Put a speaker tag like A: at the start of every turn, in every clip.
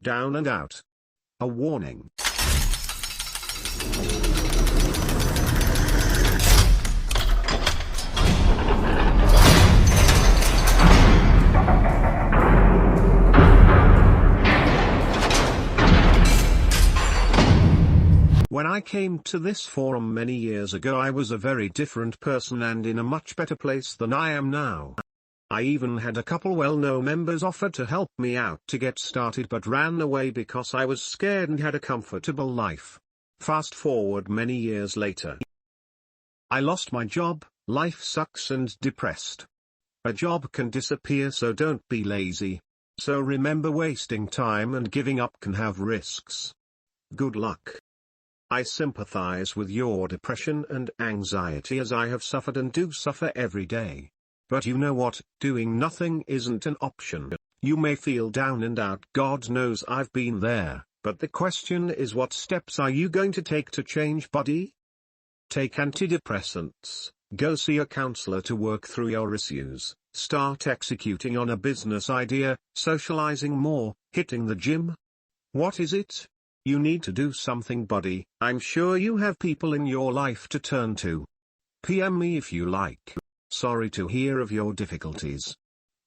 A: Down and out. A warning. When I came to this forum many years ago, I was a very different person and in a much better place than I am now. I even had a couple well-known members offer to help me out to get started but ran away because I was scared and had a comfortable life. Fast forward many years later. I lost my job, life sucks and depressed. A job can disappear, so don't be lazy. So remember, wasting time and giving up can have risks. Good luck. I sympathize with your depression and anxiety, as I have suffered and do suffer every day. But you know what, doing nothing isn't an option. You may feel down and out, God knows I've been there, but the question is, what steps are you going to take to change, buddy? Take antidepressants, go see a counselor to work through your issues, start executing on a business idea, socializing more, hitting the gym. What is it? You need to do something, buddy. I'm sure you have people in your life to turn to. PM me if you like. Sorry to hear of your difficulties.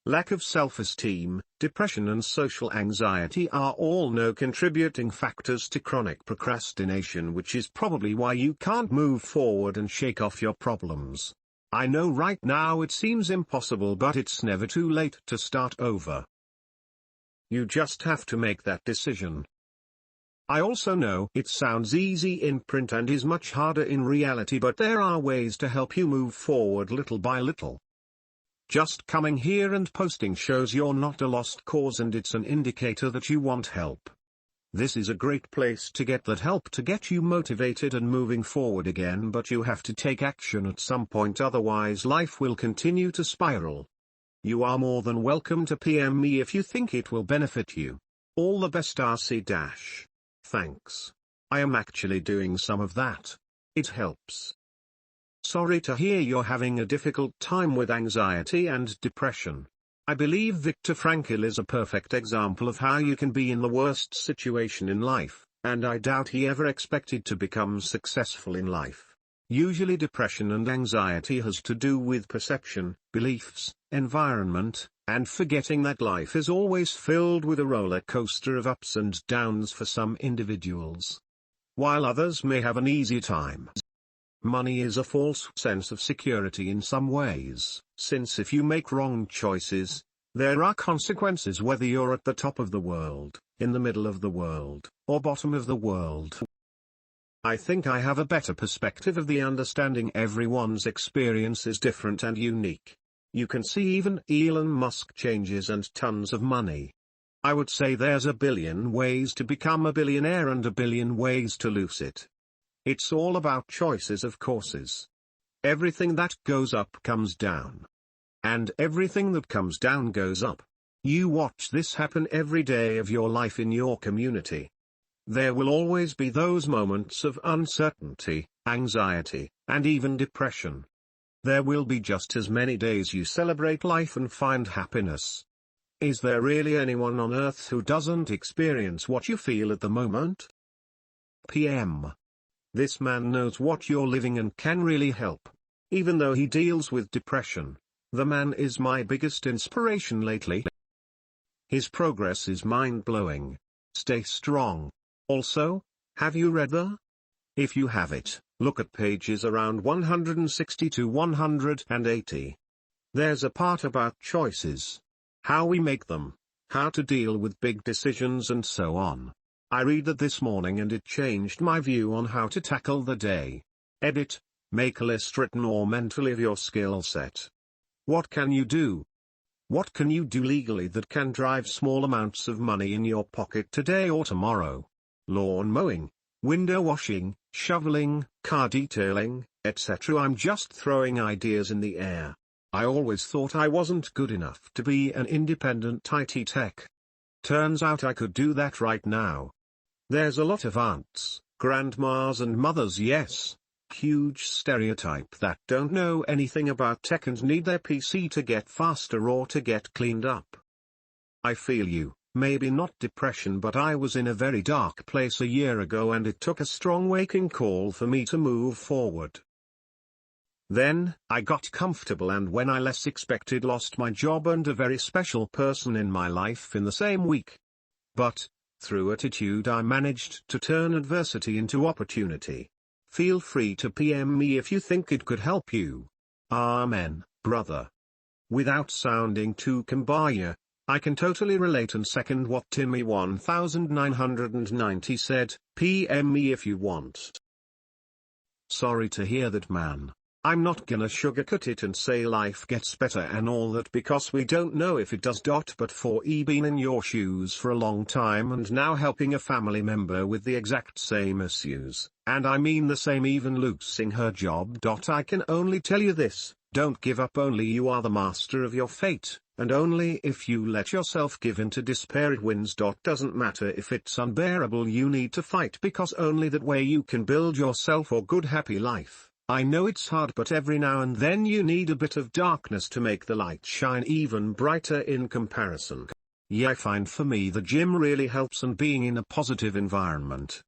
A: Lack of self-esteem, depression and social anxiety are all contributing factors to chronic procrastination, which is probably why you can't move forward and shake off your problems. I know right now it seems impossible, but it's never too late to start over. You just have to make that decision. I also know it sounds easy in print and is much harder in reality, but there are ways to help you move forward little by little. Just coming here and posting shows you're not a lost cause, and it's an indicator that you want help. This is a great place to get that help to get you motivated and moving forward again, but you have to take action at some point, otherwise life will continue to spiral. You are more than welcome to PM me if you think it will benefit you. All the best, RC-. Thanks. I am actually doing some of that. It helps. Sorry to hear you're having a difficult time with anxiety and depression. I believe Viktor Frankl is a perfect example of how you can be in the worst situation in life, and I doubt he ever expected to become successful in life. Usually depression and anxiety has to do with perception, beliefs, environment, and forgetting that life is always filled with a roller coaster of ups and downs for some individuals, while others may have an easy time. Money is a false sense of security in some ways, since if you make wrong choices, there are consequences whether you're at the top of the world, in the middle of the world, or bottom of the world. I think I have a better perspective of the understanding everyone's experience is different and unique. You can see even Elon Musk changes and tons of money. I would say there's a billion ways to become a billionaire and a billion ways to lose it. It's all about choices of courses. Everything that goes up comes down. And everything that comes down goes up. You watch this happen every day of your life in your community. There will always be those moments of uncertainty, anxiety, and even depression. There will be just as many days you celebrate life and find happiness. Is there really anyone on earth who doesn't experience what you feel at the moment? PM. This man knows what you're living and can really help. Even though he deals with depression, the man is my biggest inspiration lately. His progress is mind-blowing. Stay strong. Also, have you read the? If you have it, look at pages around 160 to 180. There's a part about choices. How we make them, how to deal with big decisions and so on. I read that this morning and it changed my view on how to tackle the day. Edit, make a list written or mentally of your skill set. What can you do? What can you do legally that can drive small amounts of money in your pocket today or tomorrow? Lawn mowing, window washing, shoveling, car detailing, etc. I'm just throwing ideas in the air. I always thought I wasn't good enough to be an independent IT tech. Turns out I could do that right now. There's a lot of aunts, grandmas and mothers, yes, huge stereotype, that don't know anything about tech and need their PC to get faster or to get cleaned up. I feel you, Maybe not depression, but I was in a very dark place a year ago and it took a strong waking call for me to move forward. Then, I got comfortable and when I less expected lost my job and a very special person in my life in the same week. But, through attitude I managed to turn adversity into opportunity. Feel free to PM me if you think it could help you. Amen, brother. Without sounding too kumbaya, I can totally relate and second what Timmy 1990 said, PM me if you want. Sorry to hear that, man. I'm not gonna sugarcoat it and say life gets better and all that because we don't know if it does. But for been in your shoes for a long time and now helping a family member with the exact same issues, and I mean the same, even losing her job. I can only tell you this, don't give up. Only you are the master of your fate, and only if you let yourself give in to despair it wins. Doesn't matter if it's unbearable, you need to fight because only that way you can build yourself a good happy life. I know it's hard, but every now and then you need a bit of darkness to make the light shine even brighter in comparison. Yeah, I find for me the gym really helps and being in a positive environment.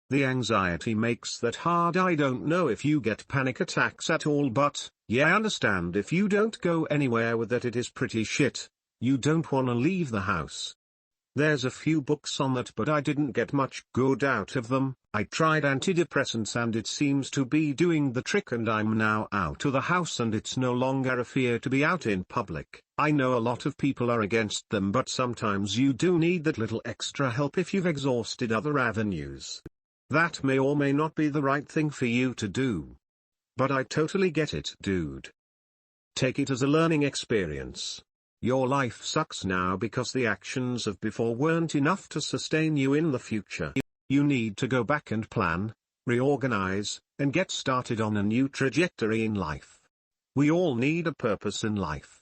A: The anxiety makes that hard. I don't know if you get panic attacks at all, but, yeah, I understand if you don't go anywhere with that, it is pretty shit. You don't wanna leave the house. There's a few books on that, but I didn't get much good out of them. I tried antidepressants and it seems to be doing the trick, and I'm now out of the house and it's no longer a fear to be out in public. I know a lot of people are against them, but sometimes you do need that little extra help if you've exhausted other avenues. That may or may not be the right thing for you to do. But I totally get it, dude. Take it as a learning experience. Your life sucks now because the actions of before weren't enough to sustain you in the future. You need to go back and plan, reorganize, and get started on a new trajectory in life. We all need a purpose in life.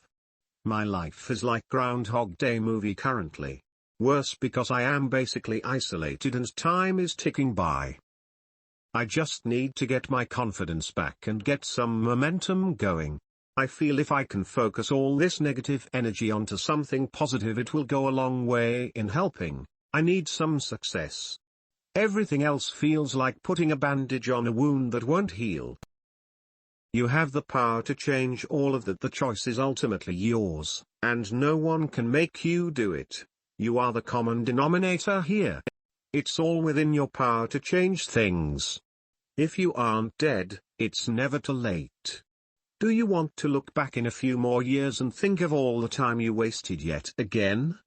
A: My life is like Groundhog Day movie currently. Worse because I am basically isolated and time is ticking by. I just need to get my confidence back and get some momentum going. I feel if I can focus all this negative energy onto something positive, it will go a long way in helping. I need some success. Everything else feels like putting a bandage on a wound that won't heal. You have the power to change all of that. The choice is ultimately yours, and no one can make you do it. You are the common denominator here. It's all within your power to change things. If you aren't dead, it's never too late. Do you want to look back in a few more years and think of all the time you wasted yet again?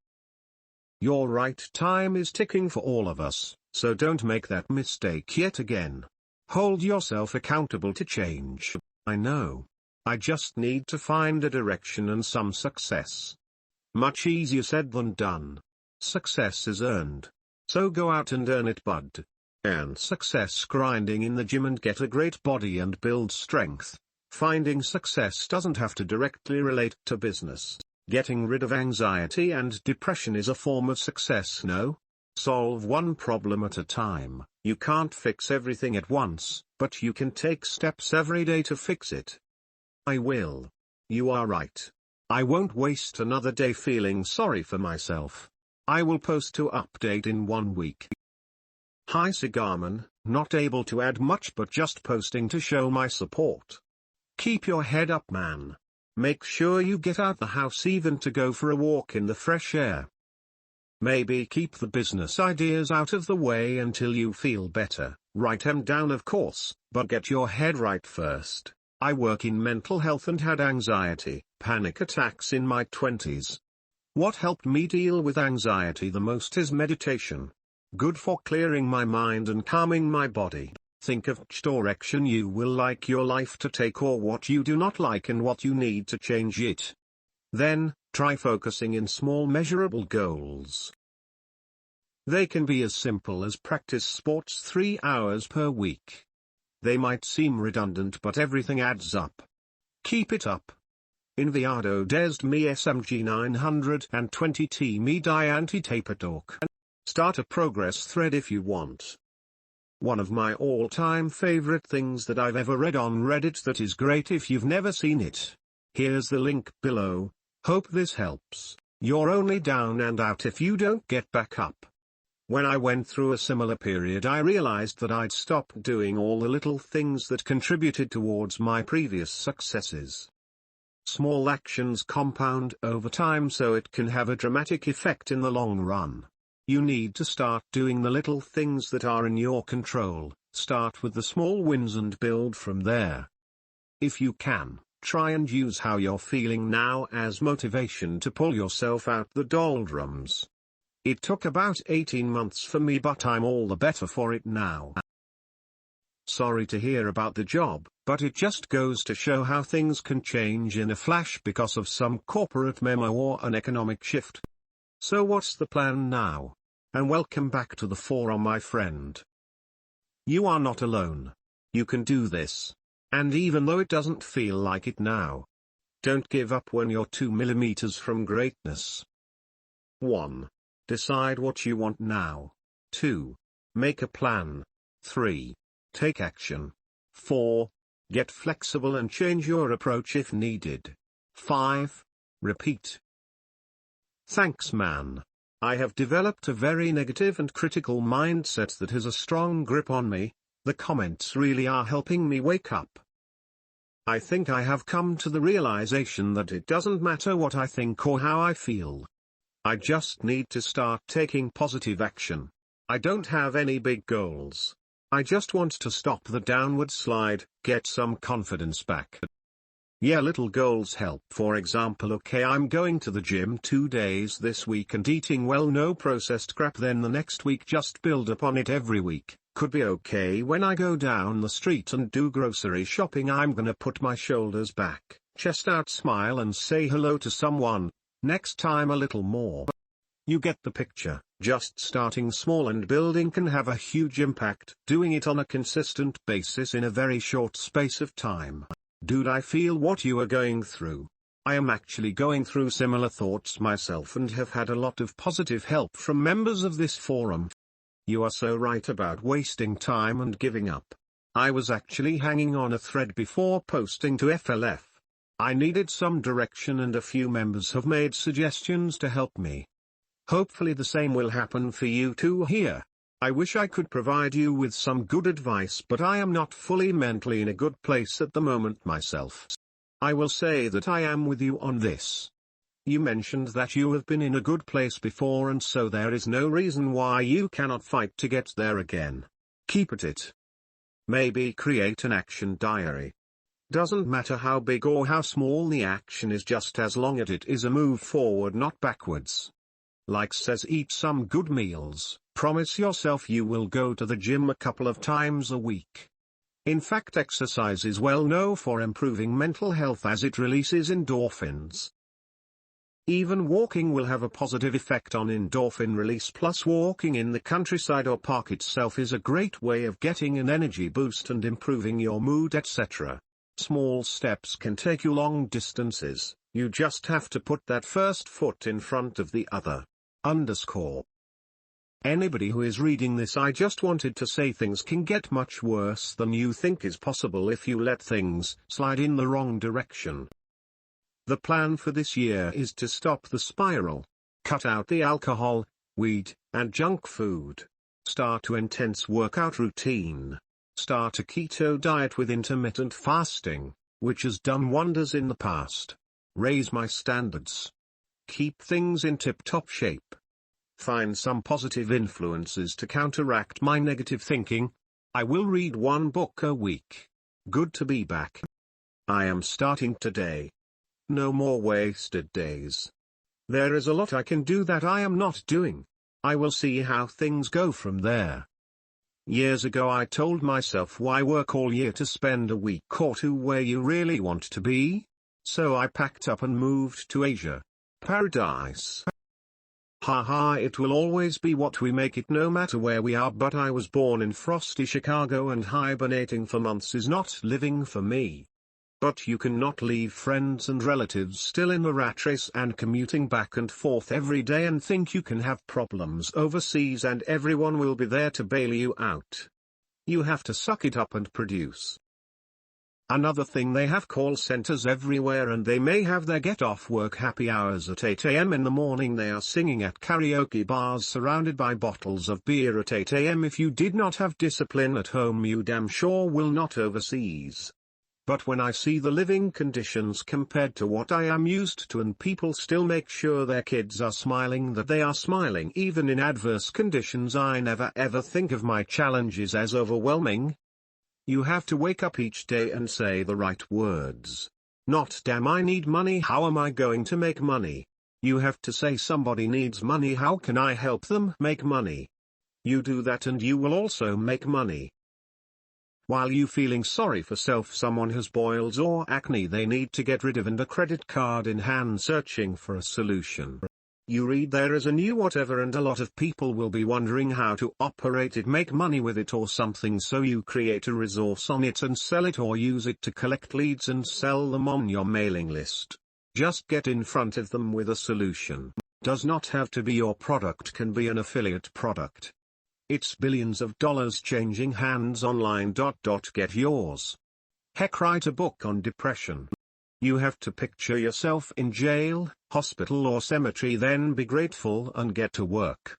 A: Your right time is ticking for all of us, so don't make that mistake yet again. Hold yourself accountable to change. I know. I just need to find a direction and some success. Much easier said than done. Success is earned. So go out and earn it, bud. And success grinding in the gym and get a great body and build strength. Finding success doesn't have to directly relate to business. Getting rid of anxiety and depression is a form of success, no? Solve one problem at a time. You can't fix everything at once, but you can take steps every day to fix it. I will. You are right. I won't waste another day feeling sorry for myself. I will post to update in 1 week. Hi Cigarman, not able to add much but just posting to show my support. Keep your head up, man. Make sure you get out the house even to go for a walk in the fresh air. Maybe keep the business ideas out of the way until you feel better. Write them down of course, but get your head right first. I work in mental health and had anxiety, panic attacks in my 20s. What helped me deal with anxiety the most is meditation. Good for clearing my mind and calming my body. Think of which direction you will like your life to take or what you do not like and what you need to change it. Then, try focusing in small measurable goals. They can be as simple as practice sports 3 hours per week. They might seem redundant, but everything adds up. Keep it up. Enviado desde mi SMG 920 me di anti-taper-talk. Start a progress thread if you want. One of my all-time favorite things that I've ever read on Reddit that is great if you've never seen it. Here's the link below. Hope this helps. You're only down and out if you don't get back up. When I went through a similar period, I realized that I'd stopped doing all the little things that contributed towards my previous successes. Small actions compound over time, so it can have a dramatic effect in the long run. You need to start doing the little things that are in your control. Start with the small wins and build from there. If you can, try and use how you're feeling now as motivation to pull yourself out the doldrums. It took about 18 months for me, but I'm all the better for it now. Sorry to hear about the job, but it just goes to show how things can change in a flash because of some corporate memo or an economic shift. So what's the plan now? And welcome back to the forum, my friend. You are not alone. You can do this. And even though it doesn't feel like it now, don't give up when you're 2 millimeters from greatness. 1. Decide what you want now. 2. Make a plan. 3. Take action. 4. Get flexible and change your approach if needed. 5. Repeat. Thanks, man. I have developed a very negative and critical mindset that has a strong grip on me. The comments really are helping me wake up. I think I have come to the realization that it doesn't matter what I think or how I feel. I just need to start taking positive action. I don't have any big goals. I just want to stop the downward slide, get some confidence back. Yeah, little goals help. For example, okay, I'm going to the gym 2 days this week and eating well, no processed crap, then the next week just build upon it every week. Could be okay, when I go down the street and do grocery shopping, I'm gonna put my shoulders back, chest out, smile and say hello to someone. Next time a little more. You get the picture. Just starting small and building can have a huge impact. Doing it on a consistent basis in a very short space of time. Dude, I feel what you are going through. I am actually going through similar thoughts myself and have had a lot of positive help from members of this forum. You are so right about wasting time and giving up. I was actually hanging on a thread before posting to FLF. I needed some direction and a few members have made suggestions to help me. Hopefully the same will happen for you too here. I wish I could provide you with some good advice, but I am not fully mentally in a good place at the moment myself. I will say that I am with you on this. You mentioned that you have been in a good place before, and so there is no reason why you cannot fight to get there again. Keep at it. Maybe create an action diary. Doesn't matter how big or how small the action is, just as long as it is a move forward, not backwards. Like says, eat some good meals. Promise yourself you will go to the gym a couple of times a week. In fact, exercise is well known for improving mental health as it releases endorphins. Even walking will have a positive effect on endorphin release, plus walking in the countryside or park itself is a great way of getting an energy boost and improving your mood, etc. Small steps can take you long distances. You just have to put that first foot in front of the other. Anybody who is reading this, I just wanted to say things can get much worse than you think is possible if you let things slide in the wrong direction. The plan for this year is to stop the spiral. Cut out the alcohol, weed, and junk food. Start an intense workout routine. Start a keto diet with intermittent fasting, which has done wonders in the past. Raise my standards. Keep things in tip-top shape. Find some positive influences to counteract my negative thinking. I will read 1 book a week. Good to be back. I am starting today. No more wasted days. There is a lot I can do that I am not doing. I will see how things go from there. Years ago I told myself, why work all year to spend a week or 2 where you really want to be? So I packed up and moved to Asia. Paradise. Haha, it will always be what we make it no matter where we are, but I was born in frosty Chicago and hibernating for months is not living for me. But you cannot leave friends and relatives still in the rat race and commuting back and forth every day and think you can have problems overseas and everyone will be there to bail you out. You have to suck it up and produce. Another thing, they have call centers everywhere, and they may have their get-off-work happy hours at 8 a.m. in the morning. They are singing at karaoke bars surrounded by bottles of beer at 8 a.m. If you did not have discipline at home, you damn sure will not overseas. But when I see the living conditions compared to what I am used to, and people still make sure their kids are smiling, that they are smiling even in adverse conditions, I never ever think of my challenges as overwhelming. You have to wake up each day and say the right words. Not damn I need money, how am I going to make money? You have to say somebody needs money, how can I help them make money? You do that and you will also make money. While you feeling sorry for self, someone has boils or acne they need to get rid of, and a credit card in hand searching for a solution. You read there is a new whatever, and a lot of people will be wondering how to operate it, make money with it or something, so you create a resource on it and sell it, or use it to collect leads and sell them on your mailing list. Just get in front of them with a solution. Does not have to be your product, can be an affiliate product. It's billions of dollars changing hands online. Get yours. Heck, write a book on depression. You have to picture yourself in jail, hospital or cemetery, then be grateful and get to work.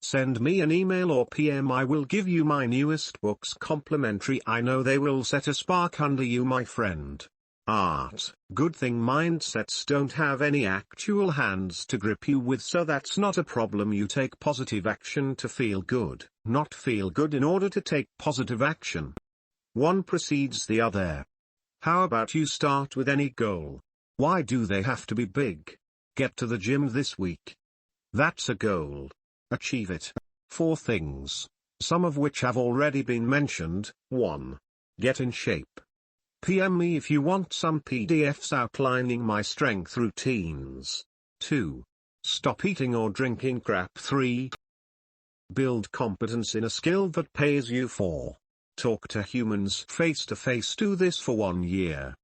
A: Send me an email or PM, I will give you my newest books complimentary. I know they will set a spark under you, my friend. Art. Good thing mindsets don't have any actual hands to grip you with, so that's not a problem. You take positive action to feel good, not feel good in order to take positive action. One precedes the other. How about you start with any goal? Why do they have to be big? Get to the gym this week. That's a goal. Achieve it. 4 things, some of which have already been mentioned. 1. Get in shape. PM me if you want some PDFs outlining my strength routines. 2. Stop eating or drinking crap. 3. Build competence in a skill that pays you. 4. Talk to humans face to face. Do this for 1 year.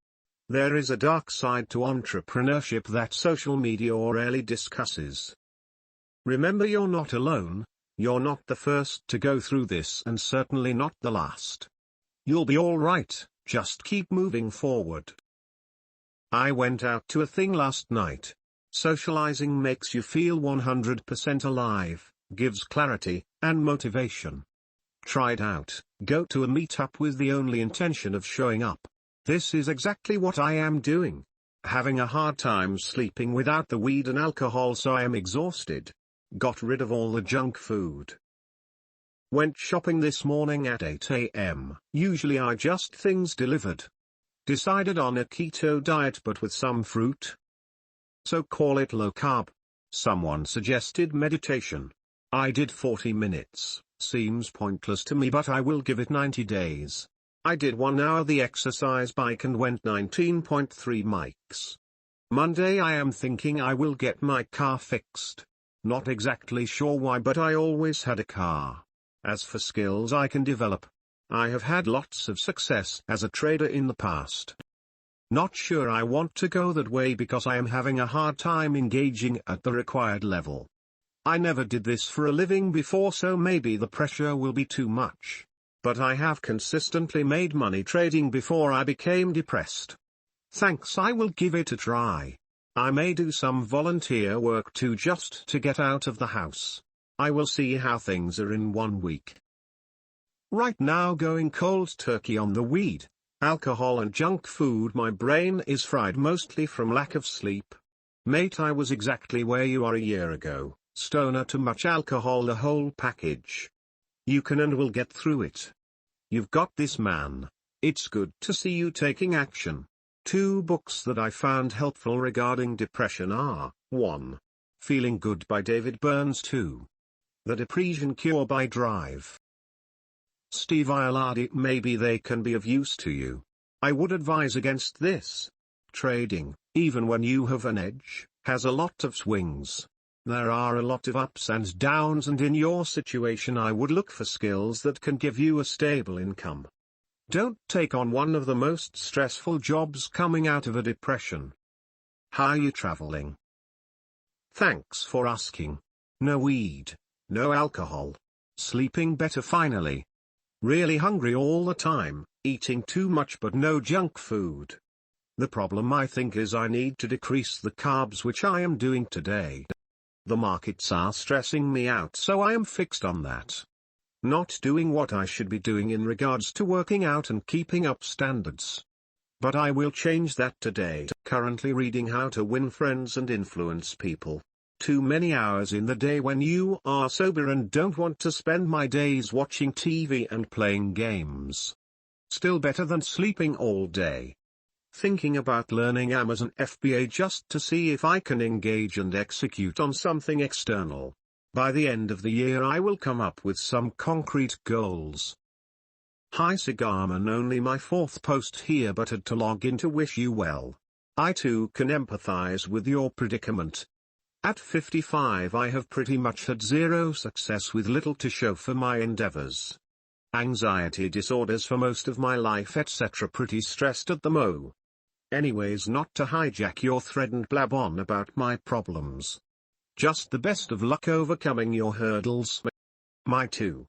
A: There is a dark side to entrepreneurship that social media rarely discusses. Remember, you're not alone. You're not the first to go through this, and certainly not the last. You'll be all right, just keep moving forward. I went out to a thing last night. Socializing makes you feel 100% alive, gives clarity and motivation. Try it out. Go to a meetup with the only intention of showing up. This is exactly what I am doing. Having a hard time sleeping without the weed and alcohol, so I am exhausted. Got rid of all the junk food. Went shopping this morning at 8 a.m. Usually I just things delivered. Decided on a keto diet but with some fruit. So call it low carb. Someone suggested meditation. I did 40 minutes. Seems pointless to me, but I will give it 90 days. I did 1 hour the exercise bike and went 19.3 mics. Monday I am thinking I will get my car fixed. Not exactly sure why, but I always had a car. As for skills I can develop, I have had lots of success as a trader in the past. Not sure I want to go that way because I am having a hard time engaging at the required level. I never did this for a living before, so maybe the pressure will be too much. But I have consistently made money trading before I became depressed. Thanks, I will give it a try. I may do some volunteer work too, just to get out of the house. I will see how things are in 1 week. Right now going cold turkey on the weed, alcohol and junk food. My brain is fried mostly from lack of sleep. Mate, I was exactly where you are a year ago. Stoner, too much alcohol, the whole package. You can and will get through it. You've got this, man. It's good to see you taking action. 2 books that I found helpful regarding depression are: 1. Feeling Good by David Burns. 2. The Depression Cure by Drive. Steve Ilardi. Maybe they can be of use to you. I would advise against this. Trading, even when you have an edge, has a lot of swings. There are a lot of ups and downs, and in your situation I would look for skills that can give you a stable income. Don't take on one of the most stressful jobs coming out of a depression. How are you traveling? Thanks for asking. No weed, no alcohol. Sleeping better finally. Really hungry all the time, eating too much but no junk food. The problem I think is I need to decrease the carbs, which I am doing today. The markets are stressing me out, so I am fixed on that. Not doing what I should be doing in regards to working out and keeping up standards. But I will change that today. Currently reading How to Win Friends and Influence People. Too many hours in the day when you are sober and don't want to spend my days watching TV and playing games. Still better than sleeping all day. Thinking about learning Amazon FBA just to see if I can engage and execute on something external. By the end of the year I will come up with some concrete goals. Hi Cigarman, only my 4th post here, but had to log in to wish you well. I too can empathize with your predicament. At 55 I have pretty much had zero success with little to show for my endeavors. Anxiety disorders for most of my life, etc. Pretty stressed at the mo. Anyways, not to hijack your thread and blab on about my problems. Just the best of luck overcoming your hurdles. My too.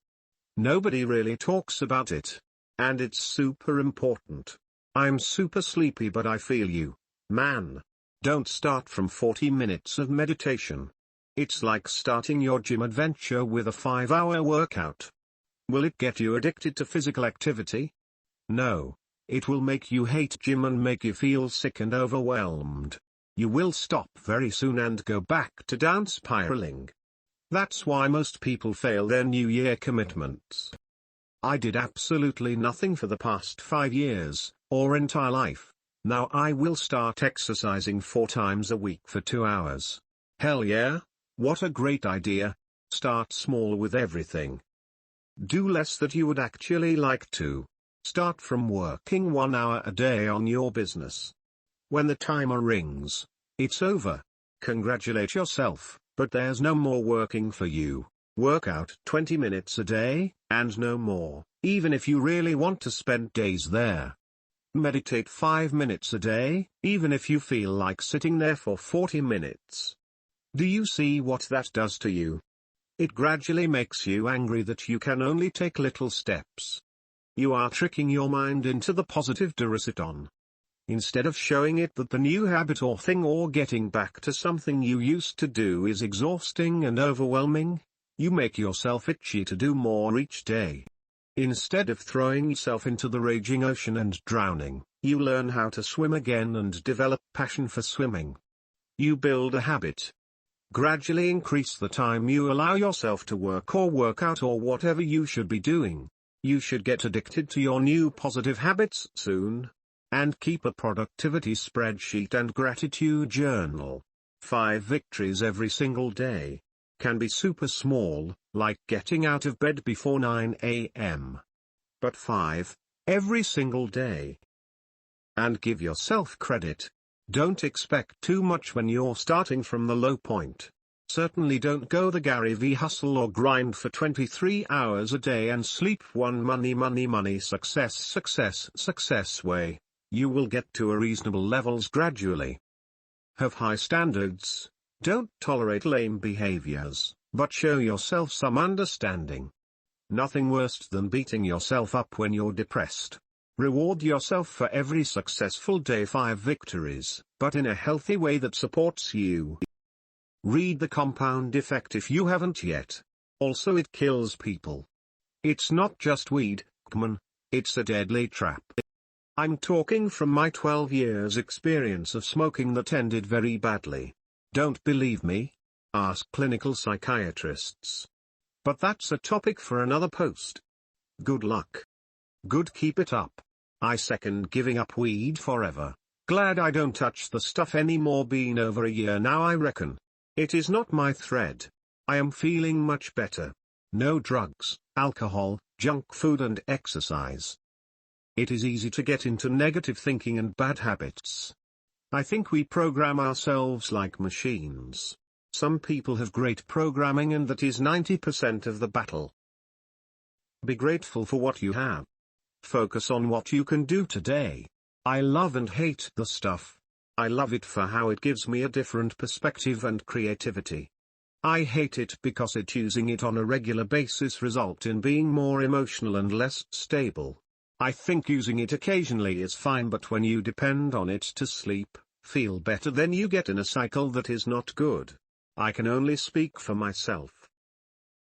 A: Nobody really talks about it. And it's super important. I'm super sleepy, but I feel you, man. Don't start from 40 minutes of meditation. It's like starting your gym adventure with a 5-hour workout. Will it get you addicted to physical activity? No. It will make you hate gym and make you feel sick and overwhelmed. You will stop very soon and go back to down spiraling. That's why most people fail their New Year commitments. I did absolutely nothing for the past 5 years, or entire life. Now I will start exercising 4 times a week for 2 hours. Hell yeah, what a great idea. Start small with everything. Do less that you would actually like to. Start from working 1 hour a day on your business. When the timer rings, it's over. Congratulate yourself. But there's no more working for you. Work out 20 minutes a day, and no more, even if you really want to spend days there. Meditate 5 minutes a day, even if you feel like sitting there for 40 minutes. Do you see what that does to you? It gradually makes you angry that you can only take little steps. You are tricking your mind into the positive Durasiton. Instead of showing it that the new habit or thing or getting back to something you used to do is exhausting and overwhelming, you make yourself itchy to do more each day. Instead of throwing yourself into the raging ocean and drowning, you learn how to swim again and develop passion for swimming. You build a habit. Gradually increase the time you allow yourself to work or work out or whatever you should be doing. You should get addicted to your new positive habits soon. And keep a productivity spreadsheet and gratitude journal. 5 victories every single day. Can be super small, like getting out of bed before 9 a.m. But 5, every single day. And give yourself credit. Don't expect too much when you're starting from the low point. Certainly don't go the Gary V hustle or grind for 23 hours a day and sleep one money success way. You will get to a reasonable levels gradually. Have high standards. Don't tolerate lame behaviors, but show yourself some understanding. Nothing worse than beating yourself up when you're depressed. Reward yourself for every successful day. 5 victories, but in a healthy way that supports you. Read The Compound Effect if you haven't yet. Also, it kills people. It's not just weed, come on, it's a deadly trap. I'm talking from my 12 years experience of smoking that ended very badly. Don't believe me? Ask clinical psychiatrists. But that's a topic for another post. Good luck. Good, keep it up. I second giving up weed forever. Glad I don't touch the stuff anymore. Been over a year now, I reckon. It is not my thread. I am feeling much better. No drugs, alcohol, junk food and exercise. It is easy to get into negative thinking and bad habits. I think we program ourselves like machines. Some people have great programming and that is 90% of the battle. Be grateful for what you have. Focus on what you can do today. I love and hate the stuff. I love it for how it gives me a different perspective and creativity. I hate it because using it on a regular basis result in being more emotional and less stable. I think using it occasionally is fine, but when you depend on it to sleep, feel better, then you get in a cycle that is not good. I can only speak for myself.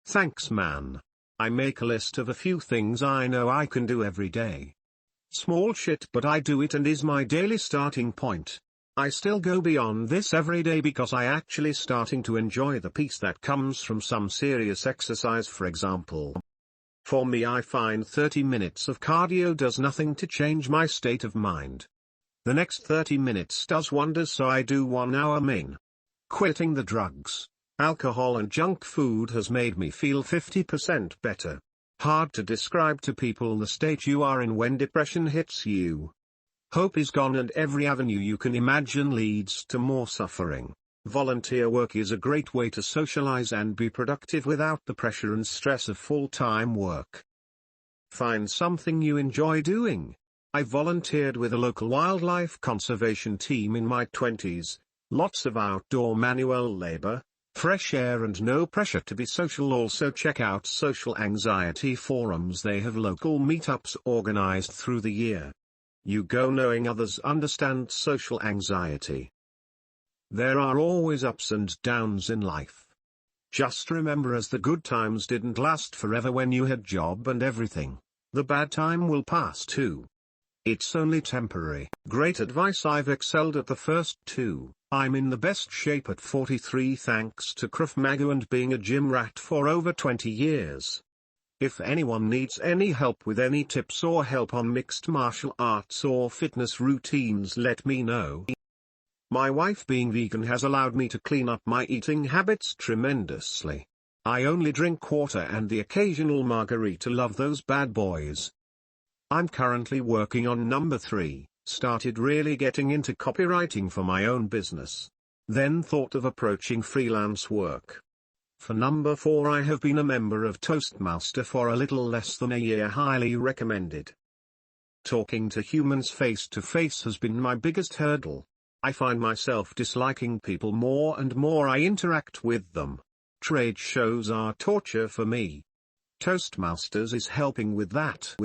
A: Thanks man. I make a list of a few things I know I can do every day. Small shit, but I do it and is my daily starting point. I still go beyond this every day because I actually starting to enjoy the peace that comes from some serious exercise, for example. For me, I find 30 minutes of cardio does nothing to change my state of mind. The next 30 minutes does wonders, so I do 1 hour main. Quitting the drugs, alcohol and junk food has made me feel 50% better. Hard to describe to people the state you are in when depression hits you. Hope is gone and every avenue you can imagine leads to more suffering. Volunteer work is a great way to socialize and be productive without the pressure and stress of full-time work. Find something you enjoy doing. I volunteered with a local wildlife conservation team in my 20s. Lots of outdoor manual labor, fresh air and no pressure to be social. Also check out social anxiety forums. They have local meetups organized through the year. You go knowing others understand social anxiety. There are always ups and downs in life. Just remember, as the good times didn't last forever when you had job and everything, the bad time will pass too. It's only temporary. Great advice. I've excelled at the first two. I'm in the best shape at 43 thanks to Krav Maga and being a gym rat for over 20 years. If anyone needs any help with any tips or help on mixed martial arts or fitness routines, let me know. My wife being vegan has allowed me to clean up my eating habits tremendously. I only drink water and the occasional margarita. Love those bad boys. I'm currently working on number 3, started really getting into copywriting for my own business. Then thought of approaching freelance work. For number 4, I have been a member of Toastmaster for a little less than a year. Highly recommended. Talking to humans face to face has been my biggest hurdle. I find myself disliking people more and more I interact with them. Trade shows are torture for me. Toastmasters is helping with that.